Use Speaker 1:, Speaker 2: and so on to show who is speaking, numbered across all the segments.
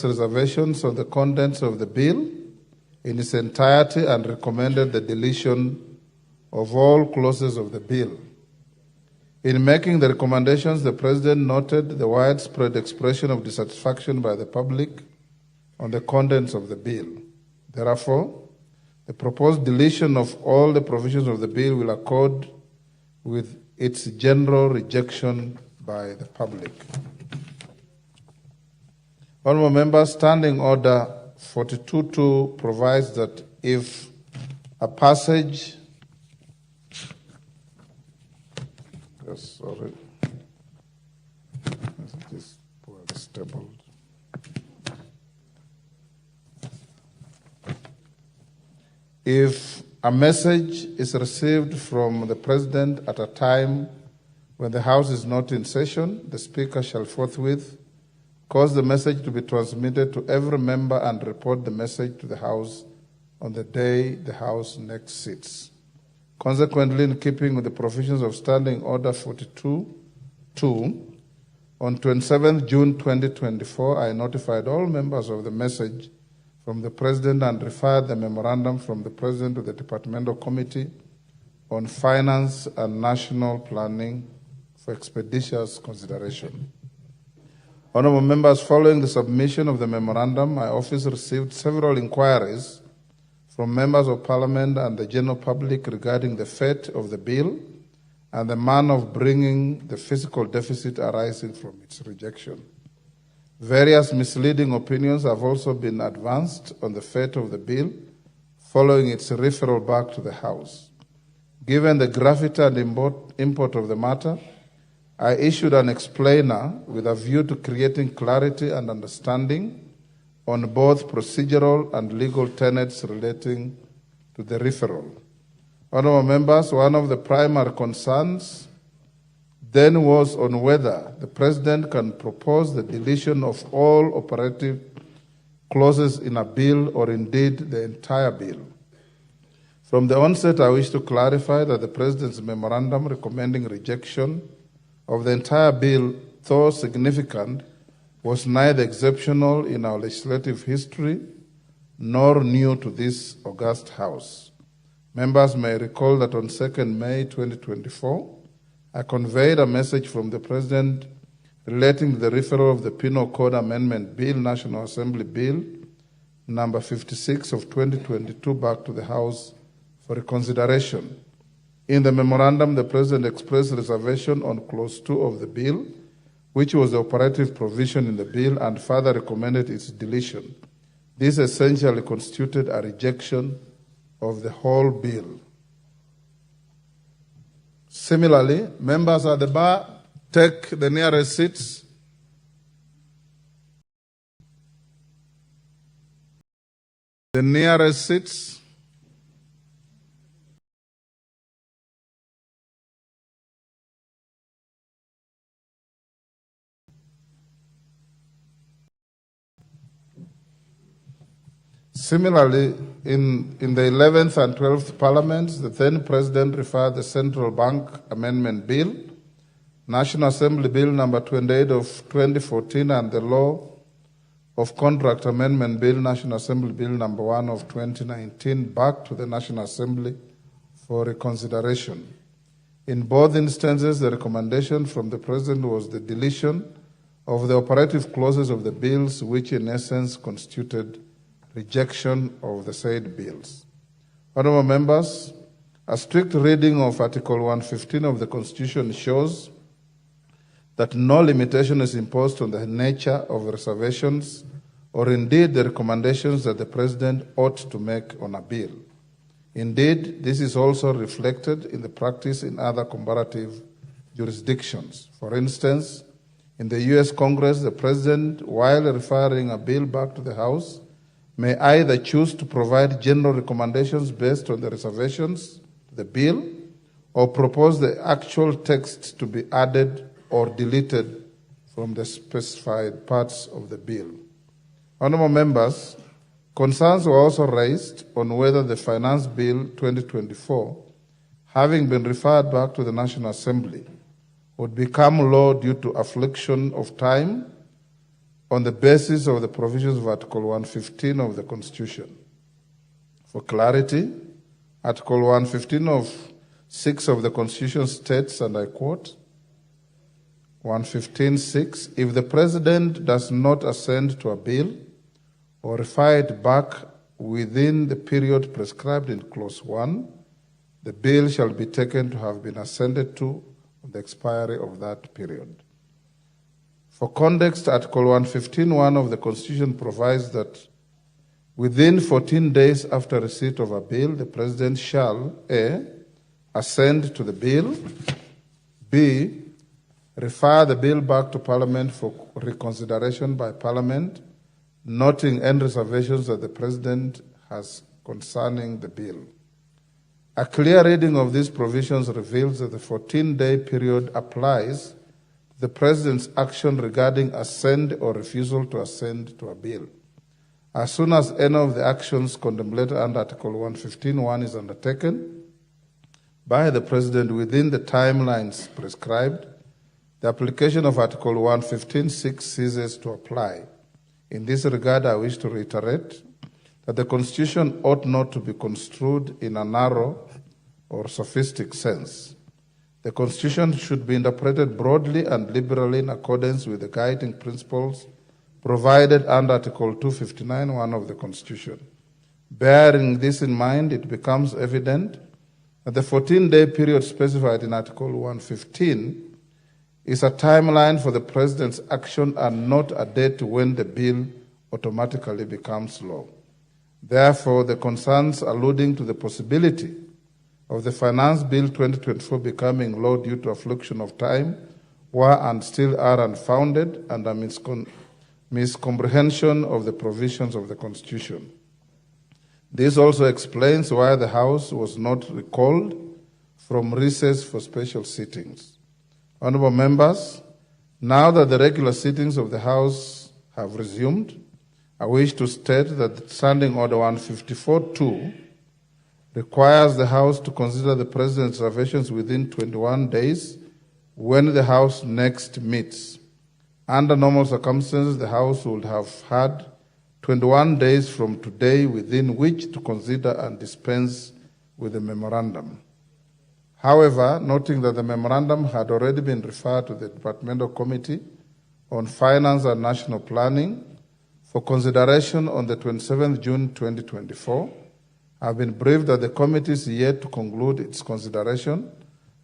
Speaker 1: reservations on the contents of the bill in its entirety and recommended the deletion of all clauses of the bill. In making the recommendations, the President noted the widespread expression of dissatisfaction by the public on the contents of the bill. Therefore, the proposed deletion of all the provisions of the bill will accord with its general rejection by the public. Honourable members, Standing Order 42.2 provides that if a passage If a message is received from the President at a time when the House is not in session, the Speaker shall forthwith cause the message to be transmitted to every member and report the message to the House on the day the House next sits. Consequently, in keeping with the provisions of Standing Order 42.2, on 27 June 2024, I notified all members of the message from the President and referred the memorandum from the President to the Departmental Committee on Finance and National Planning for expeditious consideration. Honourable members, following the submission of the memorandum, my office received several inquiries from members of Parliament and the general public regarding the fate of the bill and the manner of bringing the fiscal deficit arising from its rejection. Various misleading opinions have also been advanced on the fate of the bill following its referral back to the House. Given the gravity and import of the matter, I issued an explainer with a view to creating clarity and understanding on both procedural and legal tenets relating to the referral. Honourable members, one of the primary concerns then was on whether the President can propose the deletion of all operative clauses in a bill or indeed the entire bill. From the onset, I wish to clarify that the President's memorandum recommending rejection of the entire bill, though significant, was neither exceptional in our legislative history nor new to this august House. Members may recall that on 2nd May 2024, I conveyed a message from the President relating to the referral of the Penal Code Amendment Bill, National Assembly Bill, number 56 of 2022, back to the House for reconsideration. In the memorandum, the President expressed reservation on Clause 2 of the bill, which was the operative provision in the bill, and further recommended its deletion. This essentially constituted a rejection of the whole bill. Similarly, members at the bar, take the nearest seats. The nearest seats. Similarly, in the 11th and 12th Parliaments, the then President referred the Central Bank Amendment Bill, National Assembly Bill number 28 of 2014, and the Law of Contract Amendment Bill, National Assembly Bill number 1 of 2019, back to the National Assembly for reconsideration. In both instances, the recommendation from the President was the deletion of the operative clauses of the bills, which in essence constituted rejection of the said bills. Honourable members, a strict reading of Article 115 of the Constitution shows that no limitation is imposed on the nature of reservations or indeed the recommendations that the President ought to make on a bill. Indeed, this is also reflected in the practice in other comparative jurisdictions. For instance, in the U.S. Congress, the President, while referring a bill back to the House, may either choose to provide general recommendations based on the reservations to the bill or propose the actual text to be added or deleted from the specified parts of the bill. Honourable members, concerns were also raised on whether the Finance Bill 2024, having been referred back to the National Assembly, would become law due to affliction of time on the basis of the provisions of Article 115 of the Constitution. For clarity, Article 115 of 6 of the Constitution states, and I quote, 115.6, if the President does not assent to a bill or refer it back within the period prescribed in Clause 1, the bill shall be taken to have been assented to on the expiry of that period. For context, Article 115.1 of the Constitution provides that within 14 days after receipt of a bill, the President shall A. assent to the bill, B. refer the bill back to Parliament for reconsideration by Parliament, noting any reservations that the President has concerning the bill. A clear reading of these provisions reveals that the 14-day period applies to the President's action regarding assent or refusal to assent to a bill. As soon as any of the actions contemplated under Article 115.1 is undertaken by the President within the timelines prescribed, the application of Article 115.6 ceases to apply. In this regard, I wish to reiterate that the Constitution ought not to be construed in a narrow or sophistic sense. The Constitution should be interpreted broadly and liberally in accordance with the guiding principles provided under Article 259(1) of the Constitution. Bearing this in mind, it becomes evident that the 14-day period specified in Article 115 is a timeline for the President's action and not a date when the bill automatically becomes law. Therefore, the concerns alluding to the possibility of the Finance Bill 2024 becoming law due to affliction of time were and still are unfounded and a miscomprehension of the provisions of the Constitution. This also explains why the House was not recalled from recess for special sittings. Honourable members, now that the regular sittings of the House have resumed, I wish to state that Standing Order 154.2 requires the House to consider the President's reservations within 21 days when the House next meets. Under normal circumstances, the House would have had 21 days from today within which to consider and dispense with the memorandum. However, noting that the memorandum had already been referred to the Departmental Committee on Finance and National Planning for consideration on the 27th June 2024, I have been briefed that the committee is yet to conclude its consideration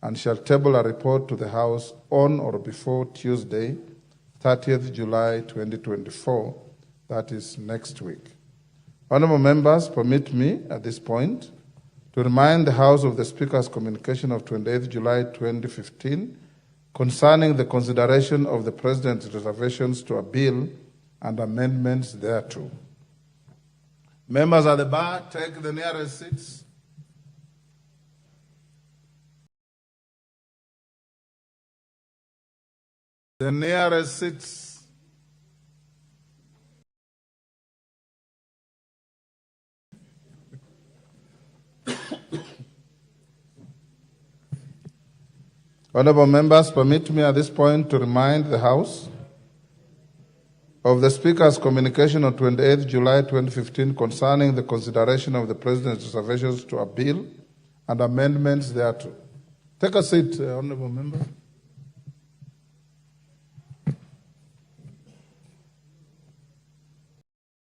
Speaker 1: and shall table a report to the House on or before Tuesday, 30th July 2024, that is next week. Honourable members, permit me at this point to remind the House of the Speaker's communication of 28th July 2015 concerning the consideration of the President's reservations to a bill and amendments thereto. Members at the bar, take the nearest seats. The nearest seats. Honourable members, permit me at this point to remind the House of the Speaker's communication on 28th July 2015 concerning the consideration of the President's reservations to a bill and amendments thereto. Take a seat, Honourable Member.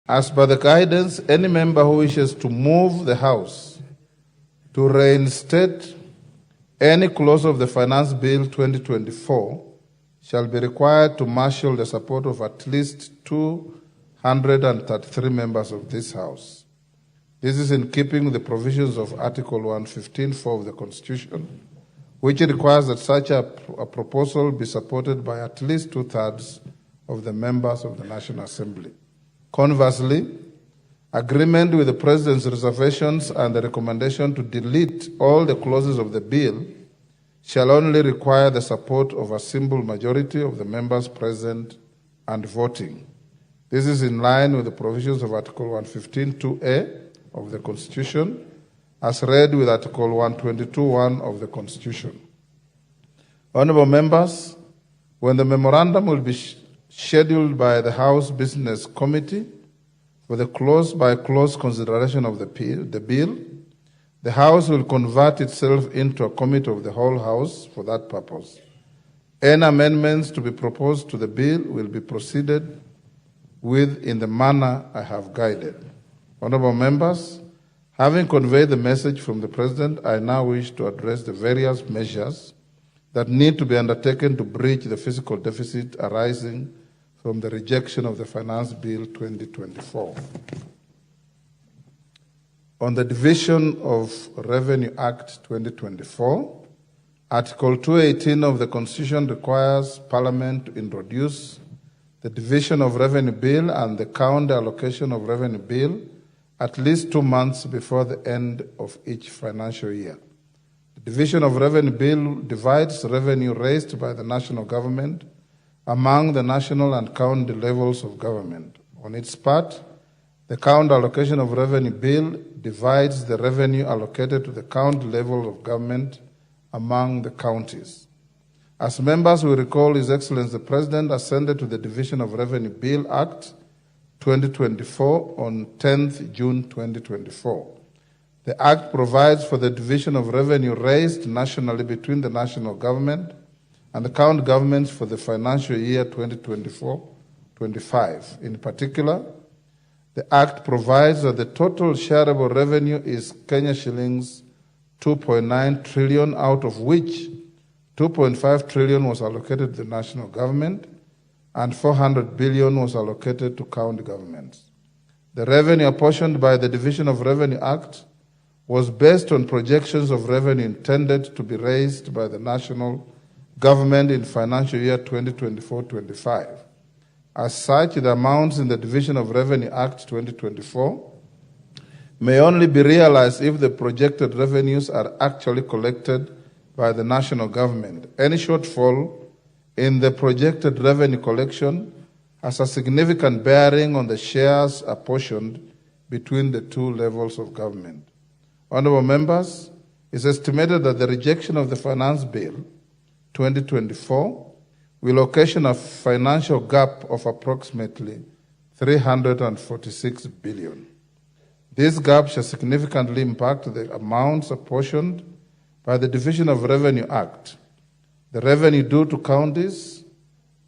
Speaker 1: As per the guidance, any member who wishes to move the House to reinstate any clause of the Finance Bill 2024 shall be required to marshal the support of at least 233 members of this House. This is in keeping with the provisions of Article 115.4 of the Constitution, which requires that such a proposal be supported by at least two-thirds of the members of the National Assembly. Conversely, agreement with the President's reservations and the recommendation to delete all the clauses of the bill shall only require the support of a simple majority of the members present and voting. This is in line with the provisions of Article 115.2a of the Constitution, as read with Article 122.1 of the Constitution. Honourable members, when the memorandum will be scheduled by the House Business Committee for the clause-by-clause consideration of the bill, the House will convert itself into a committee of the whole House for that purpose. Any amendments to be proposed to the bill will be proceeded with in the manner I have guided. Honorable members, having conveyed the message from the President, I now wish to address the various measures that need to be undertaken to bridge the fiscal deficit arising from the rejection of the Finance Bill 2024. On the Division of Revenue Act 2024, Article 218 of the Constitution requires Parliament to introduce the Division of Revenue Bill and the Counter Allocation of Revenue Bill at least 2 months before the end of each financial year. The Division of Revenue Bill divides revenue raised by the national government among the national and county levels of government. On its part, the Counter Allocation of Revenue Bill divides the revenue allocated to the county level of government among the counties. As members will recall, His Excellency the President assented to the Division of Revenue Bill Act 2024 on 10th June 2024. The Act provides for the division of revenue raised nationally between the national government and the county governments for the financial year 2024-25. In particular, the Act provides that the total shareable revenue is Kenya shillings 2.9 trillion, out of which 2.5 trillion was allocated to the national government and 400 billion was allocated to county governments. The revenue apportioned by the Division of Revenue Act was based on projections of revenue intended to be raised by the national government in financial year 2024-25. As such, the amounts in the Division of Revenue Act 2024 may only be realized if the projected revenues are actually collected by the national government. Any shortfall in the projected revenue collection has a significant bearing on the shares apportioned between the two levels of government. Honorable members, it's estimated that the rejection of the Finance Bill 2024 will occasion a financial gap of approximately 346 billion. This gap shall significantly impact the amounts apportioned by the Division of Revenue Act, the revenue due to counties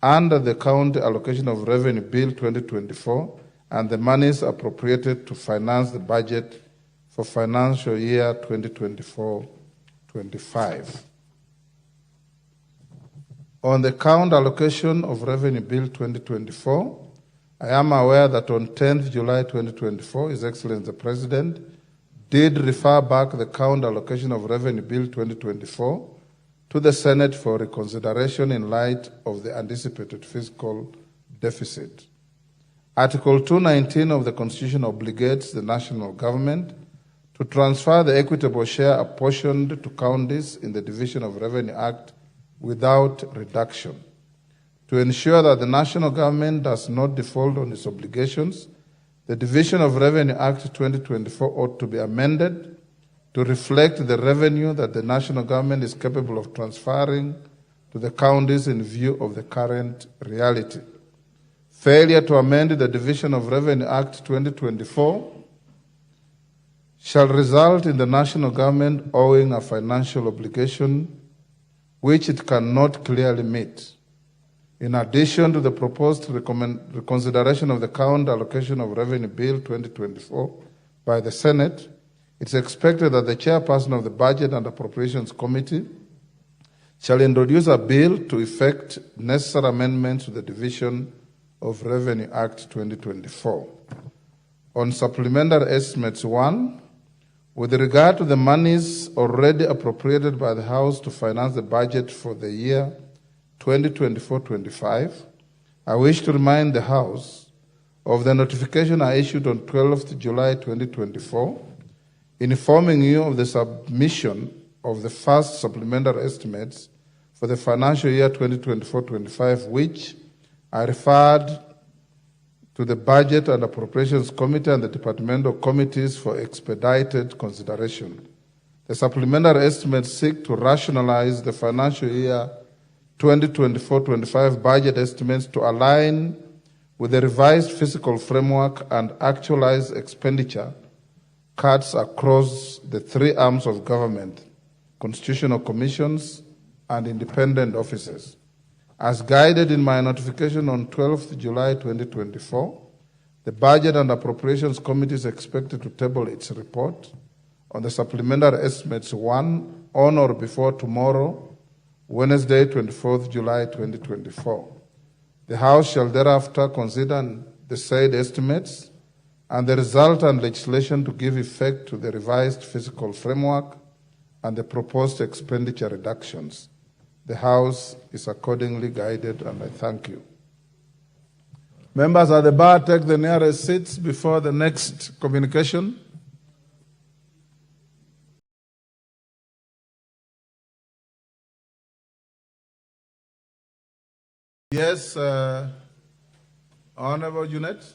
Speaker 1: under the County Allocation of Revenue Bill 2024, and the monies appropriated to finance the budget for financial year 2024-25. On the County Allocation of Revenue Bill 2024, I am aware that on 10th July 2024, His Excellency the President did refer back the County Allocation of Revenue Bill 2024 to the Senate for reconsideration in light of the anticipated fiscal deficit. Article 219 of the Constitution obligates the national government to transfer the equitable share apportioned to counties in the Division of Revenue Act without reduction. To ensure that the national government does not default on its obligations, the Division of Revenue Act 2024 ought to be amended to reflect the revenue that the national government is capable of transferring to the counties in view of the current reality. Failure to amend the Division of Revenue Act 2024 shall result in the national government owing a financial obligation which it cannot clearly meet. In addition to the proposed reconsideration of the County Allocation of Revenue Bill 2024 by the Senate, it's expected that the chairperson of the Budget and Appropriations Committee shall introduce a bill to effect necessary amendments to the Division of Revenue Act 2024. On Supplementary Estimates 1, with regard to the monies already appropriated by the House to finance the budget for the year 2024-25, I wish to remind the House of the notification I issued on 12th July 2024, informing you of the submission of the first supplementary estimates for the financial year 2024-25, which I referred to the Budget and Appropriations Committee and the departmental committees for expedited consideration. The supplementary estimates seek to rationalize the financial year 2024-25 budget estimates to align with the revised fiscal framework and actualize expenditure cuts across the three arms of government, constitutional commissions, and independent offices. As guided in my notification on 12th July 2024, the Budget and Appropriations Committee is expected to table its report on the supplementary estimates 1 on or before tomorrow, Wednesday, 24th July 2024. The House shall thereafter consider the said estimates and the resultant legislation to give effect to the revised fiscal framework and the proposed expenditure reductions. The House is accordingly guided, and I thank you. Members at the bar, take the nearest seats before the next communication. Yes, Honorable Junet.